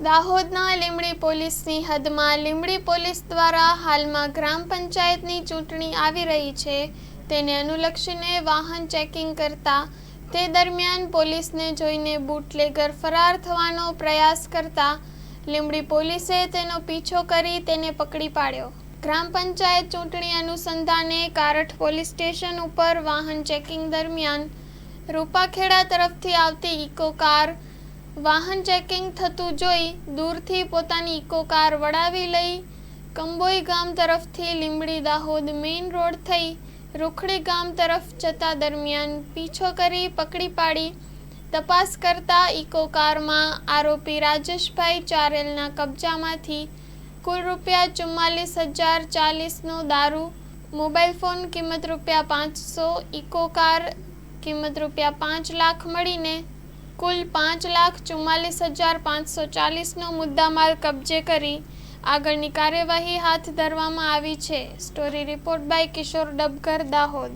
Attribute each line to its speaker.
Speaker 1: દાહોદના લીંબડી પોલીસની હદમાં લીંબડી પોલીસ દ્વારા હાલમાં ગ્રામ પંચાયતની ચૂંટણી આવી રહી છે, તેને અનુલક્ષીને વાહન ચેકિંગ કરતા તે દરમિયાન પોલીસને જોઈને બુટલેગર ફરાર થવાનો પ્રયાસ કરતા લીંબડી પોલીસે તેનો પીછો કરી તેને પકડી પાડ્યો। ગ્રામ પંચાયત ચૂંટણી અનુસંધાને કારઠ પોલીસ સ્ટેશન ઉપર વાહન ચેકિંગ દરમિયાન રૂપાખેડા તરફથી આવતી ઇકો કાર વાહન ચેકિંગ થતું જોઈ દૂરથી પોતાની ઇકો કાર વડાવી લઈ કંબોઈ ગામ તરફથી લીંબડી દાહોદ મેઇન રોડ થઈ રૂખડી ગામ તરફ જતા દરમિયાન પીછો કરી પકડી પાડી તપાસ કરતા ઇકો કારમાં આરોપી રાજેશભાઈ ચારેલના કબજામાંથી કુલ ₹44,040નો દારૂ, મોબાઈલ ફોન કિંમત ₹500, ઇકો કાર કિંમત ₹5 લાખ મળીને કુલ ₹5,44,540નો મુદ્દામાલ કબજે કરી આગળની કાર્યવાહી હાથ ધરવામાં આવી છે। Story report by Kishore Dabkar, Dahod.